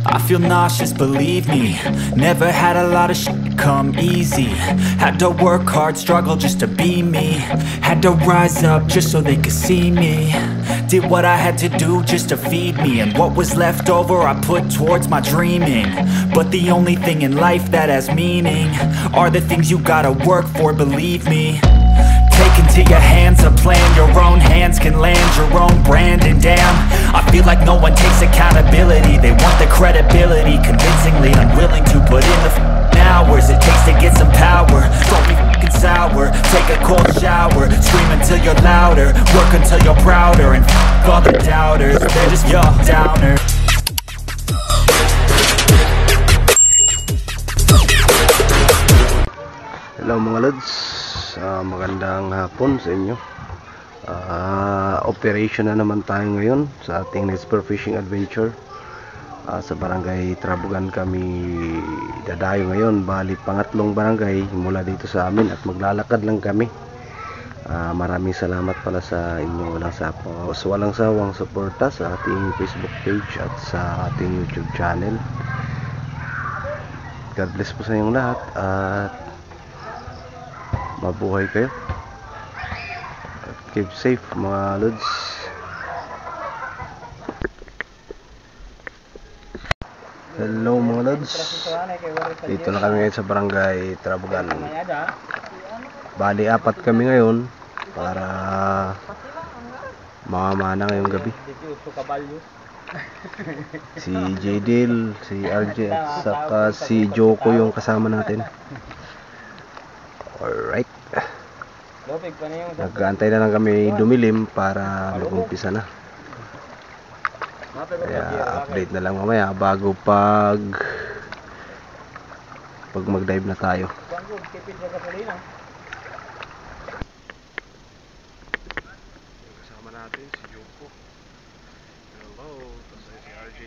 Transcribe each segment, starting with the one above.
I feel nauseous, believe me. Never had a lot of shit come easy. Had to work hard, struggle just to be me. Had to rise up just so they could see me. Did what I had to do just to feed me. And what was left over I put towards my dreaming. But the only thing in life that has meaning are the things you gotta work for, believe me. Take into your hands a plan. Your own hands can land your own brand. And damn, I feel like no one takes accountability. They want the credibility, convincingly unwilling to put in the hours it takes to get some power. Don't be fucking sour. Take a cold shower. Scream until you're louder. Work until you're prouder. And all the doubters, they're just your downers. Hello mga lods, magandang hapon sa inyo. Operation na naman tayo ngayon sa ating next fishing adventure. Sa barangay Trabugan kami dadayo ngayon. Bali pangatlong barangay mula dito sa amin at maglalakad lang kami. Maraming salamat pala sa inyong walang sawang suporta sa ating Facebook page at sa ating YouTube channel. God bless po sa inyong lahat at mabuhay kayo. Keep safe mga lods. Hello mga lods. Dito na kami ngayon sa barangay Trabugan. Bali apat kami ngayon para mamana ngayong gabi. Si Jadil, si RJ at saka si Joko yung kasama natin. Alright. Nag-aantay na lang kami dumilim para mag-umpisa na. Kaya update na lang mamaya bago pag mag-dive na tayo. Kasama natin si Joko. Hello, tapos si RJ.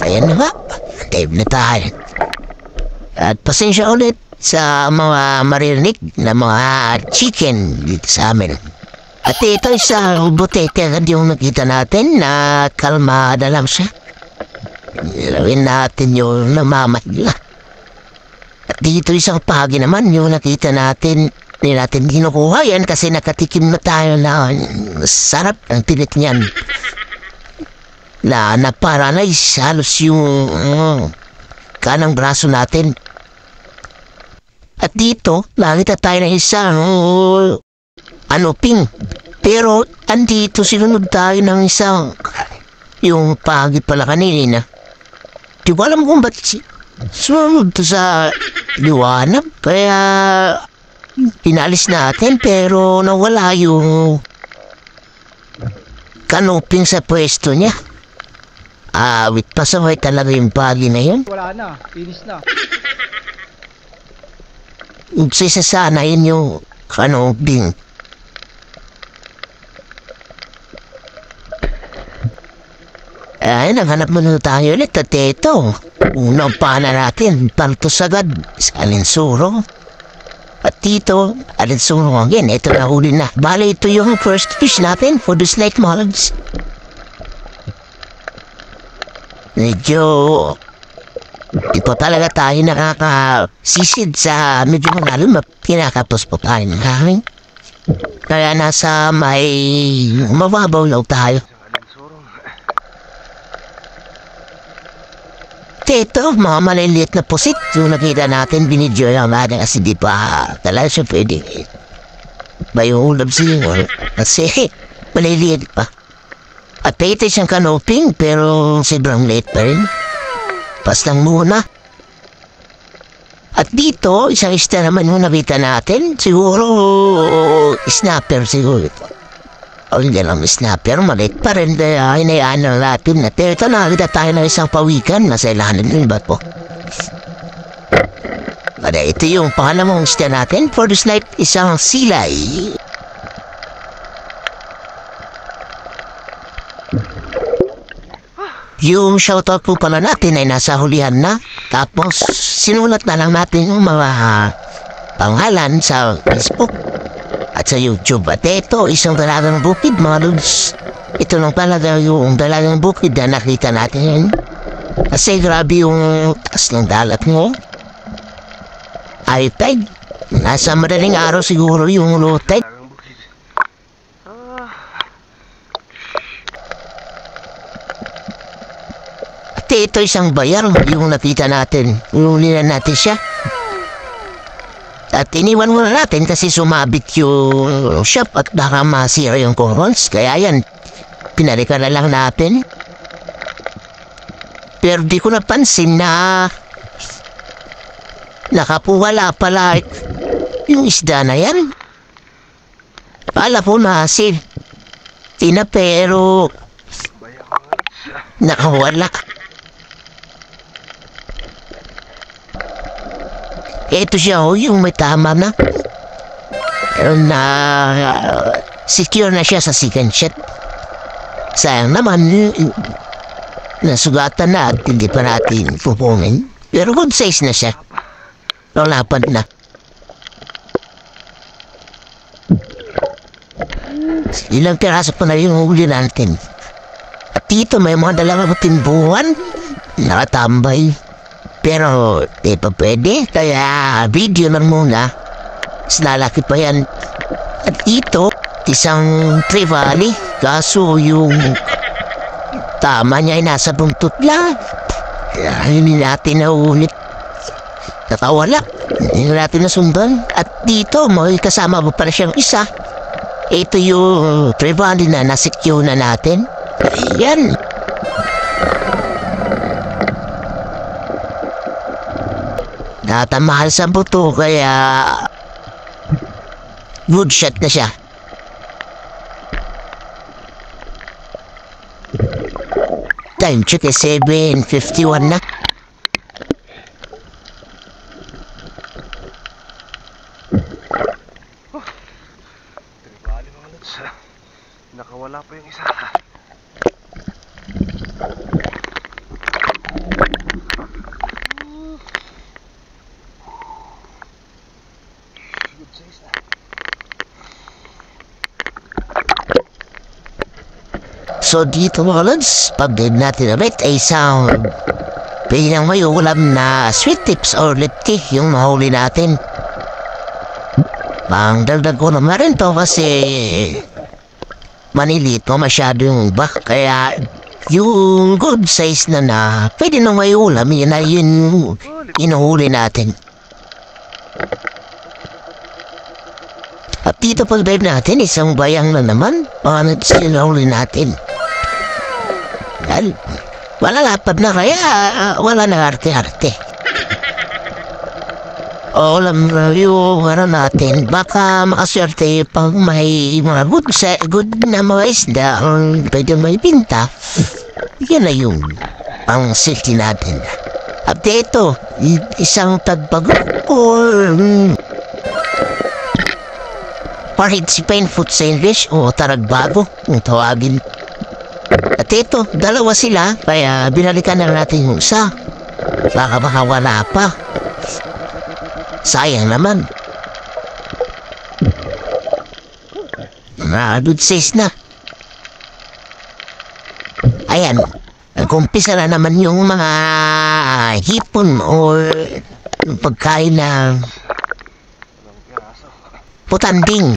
Ayan na nga, dive na tayo. At pasensya ulit sa mga maririnig na mga chicken dito sa amin. At ito isang butete agad yung nakita natin na kalmada lang siya. Ilawin natin yung namamahila. At dito isang pagi naman yung nakita natin, hindi natin kinukuha yan kasi nakatikim na tayo na sarap ng tinik niyan. Na naparalyze halos yung kanang braso natin. At dito, nakita tayo ng isang ping. Pero andito sinunod tayo ng isang yung pagi pala kanina. Di ko alam kung ba't sunod to sa liwanag. Kaya pinalis natin pero nawala yung kanuping sa pwesto niya. Wait, pasaway talaga yung pagi na yun. Wala na, finish na. Sisasanayin yung kanuping. Ay, naghanap muna tayo ulit at ito. Unang pana natin, paltos agad sa alinsuro. At dito, alinsuro again, ito na huli na. Bale, ito yung first fish natin for this night, mga lods. Medyo ito talaga tayo nakakasisid sa medyo malalim at kinakapos po tayo ng hangin. Kaya nasa may mababaw lang tayo. Ito, mga maliliit na pusit yung nakita natin, binidyo lang natin kasi di pa talaga siya pwede. Bayulab siya kasi maliliit pa. At pwede siyang kanoping pero sobrang late pa rin. Pas lang muna. At dito, isang isda naman yung nakita natin. Siguro, snapper siguro ito. O hindi lang snapper, maliit pa rin. Kaya hinayaan na natin. At ito nakita tayo ng isang pawikan. Nasa ilahanan yung iba po. At ito yung pangalamang isda natin. For this night, isang silay. Yung shoutout po pala natin ay nasa hulihan na. Tapos, sinulat na lang natin yung mga pangalan sa Facebook at sa YouTube. At ito, isang dalagang bukid, mga lods. Ito lang talaga yung dalagang bukid na nakita natin yan. Kasi grabe yung taas ng dalat mo. High tide. Nasa madaling araw siguro yung low tide. At ito isang bayar yung nakita natin. Ulinan natin siya. At iniwan muna natin kasi sumabit yung shop at baka masira yung corals. Kaya yan, pinalikan na lang natin. Pero di ko napansin na nakapuwala pala yung isda na yan. Pala po na tina pero nakawala. Ito siya yung may tama na. Secure na siya sa second shot. Sayang naman, nasugatan na at hindi pa natin pupungin. Pero good size na siya. Lapad na. Ilang piraso pa na yung huli natin. At dito may mga dalawang timbuhan. Nakatambay. Pero di pa pwede. Kaya video lang muna. Lalaki pa yan. At dito, isang trevally. Kaso yung tama niya ay nasa buntot lang. Kaya hindi natin naulit. Nakawala. Hindi natin nasundan. At dito, may kasama pa pala siyang isa. Ito yung trevally na nasikyo na natin. Ayan. Natamahal sa buto kaya good shot na siya. Time check is 7:51 na. Nakawala pa yung isa. Good size na. So dito mga lods, pag-guide natin ulit ay isang pinang may ulam na sweet tips or lipti yung mahuli natin. Pang dagdag ko naman rin to kasi maniliit mo masyado yung iba. Kaya yung good size na pwede nang may ulam, yun na yun inuhuli natin. At dito pag-dive natin, isang bayang na naman. Paano sinahuli natin? Wala lapad na kaya wala na arte-arte. O alam yung natin, baka makaswerte pag may mga good na mga isda pwede may pinta. Yan na yung pang safety natin. At ito, isang tagbago or participant food sa English o taragbago kung tawagin. At ito, dalawa sila kaya binalikan na natin yung isa. Baka makawala pa. Sayang naman. Good size na. Ayan, nag-umpisa na naman yung mga hipon o pagkain na putanding.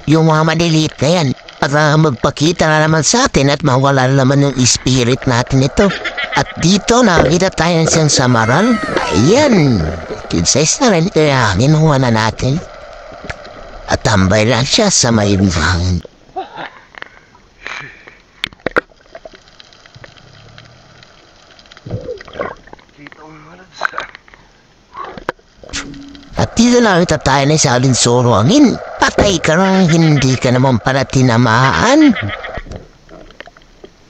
Yung mga maliliit na yan para magpakita na naman sa atin at mawala naman yung spirit natin ito. At dito nakakita tayo ng isang samaral. Ayan, good size na rin kaya kinuha na natin. At tambay lang siya sa may hangin. At dito nakita tayo na isa alinsoro angin. Patay ka lang, hindi ka naman pala tinamaan.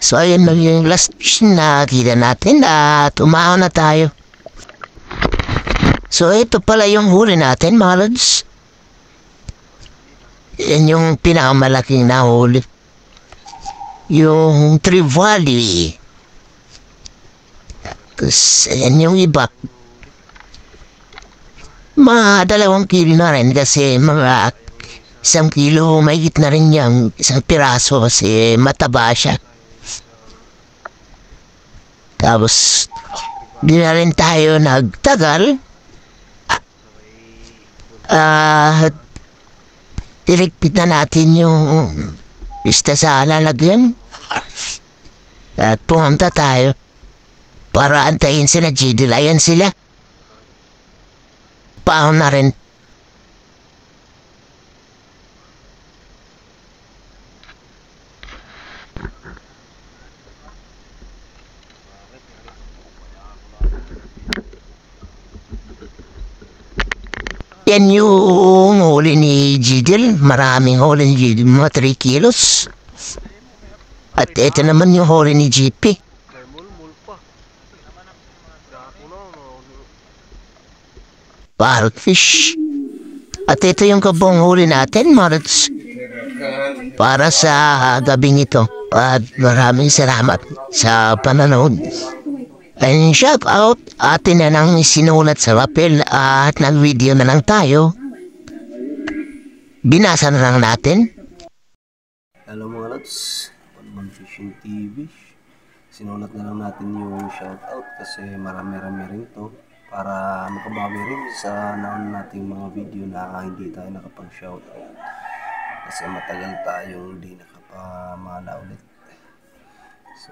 So ayun lang yung last fish na nakita natin at umahaw na tayo. So ito pala yung huli natin mga lods. Yan yung pinakamalaking nahuli. yung Trevally. Tapos, ayan yung iba. Mga 2 kilo na rin kasi mga 1 kilo mahigit na rin yung 1 piraso kasi mataba siya. Tapos, di na rin tayo nagtagal. Tiligpit na natin yung lista sa lalagyan. At pumunta tayo para antayin sila Jidil. Ayan sila. Paon na rin. Yan yung huli ni Jidil. Maraming huli ni Jidil. Mga 3 kilos. At ito naman yung huli ni GP. Parrotfish. At ito yung kabong huli natin, Marits. Para sa gabing ito. At maraming salamat sa pananood. And shout out, atin na nang sinulat sa papel at nag-video na lang tayo. Binasa na lang natin. Hello mga lods, Padman Fishing TV. Sinulat na lang natin yung shout out kasi marami-rami rin to para makabawi rin sa nating mga video na hindi tayo nakapag-shout out kasi matagal tayong hindi nakapamana ulit. So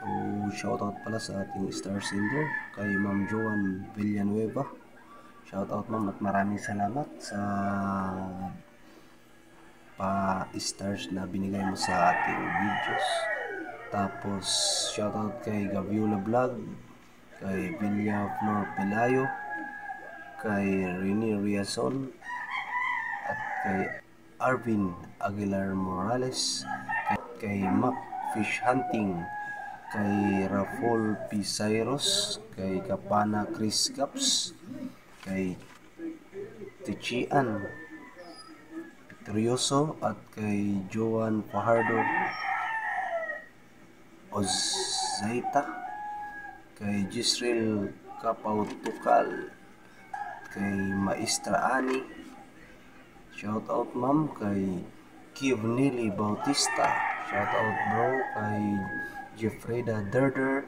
shout out pala sa ating star sender kay Ma'am Joan Villanueva. Shout out ma'am at maraming salamat sa pa-stars na binigay mo sa ating videos. Tapos shout out kay Gaviola Vlog, kay Villa Flor Pelayo, kay Rene Riazon at kay Arvin Aguilar Morales, kay Mac Fish Hunting, kay Rafol P. Cyrus, kay Kapana Chris Caps, kay Tichian Petrioso at kay Joan Fajardo Ozaita, kay Gisrel Kapautukal, kay Maestra Ani. Shout out ma'am kay Kivnili Bautista. Shout out bro kay Jeffreda Derder,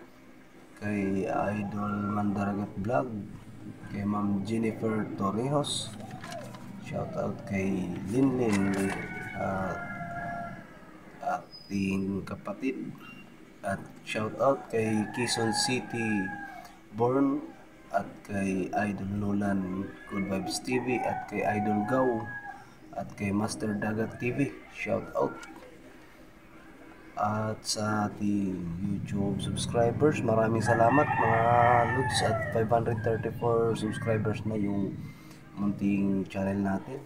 kay Idol Mandaragat Vlog, kay Ma'am Jennifer Torrijos. Shout out kay Linlin, ating kapatid. At shout out kay Quezon City Born at kay Idol Nolan Good Vibes TV at kay Idol Gaw at kay Master Dagat TV. Shout out. At sa ating YouTube subscribers, maraming salamat mga lods at 534 subscribers na yung munting channel natin.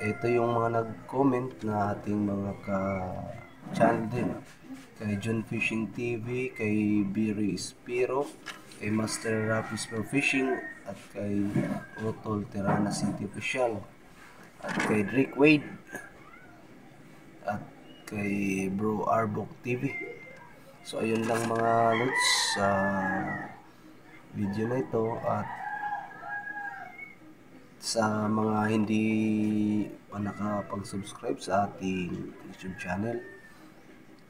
Ito yung mga nag-comment na ating mga ka-channel din. Kay John Fishing TV, kay Biri Espiro, kay Master Rapis for Fishing at kay Otol Terana City Official at kay Drake Wade at kay Bro Arbok TV. So ayun lang mga lods sa video na ito. At sa mga hindi pa nakapag-subscribe sa ating YouTube channel,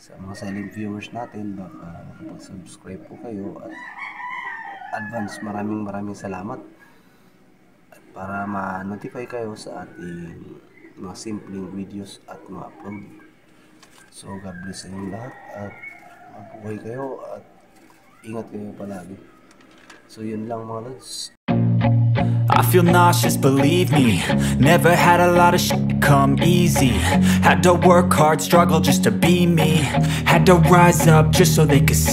sa mga silent viewers natin, baka makapag-subscribe po kayo at advance maraming salamat at para ma-notify kayo sa ating mga simpleng videos at mga upload. So God bless sa inyo lahat at mabuhay kayo at ingat kayo palagi. So yun lang mga lods. I feel nauseous, believe me. Never had a lot of shit come easy. Had to work hard, struggle just to be me. Had to rise up just so they could see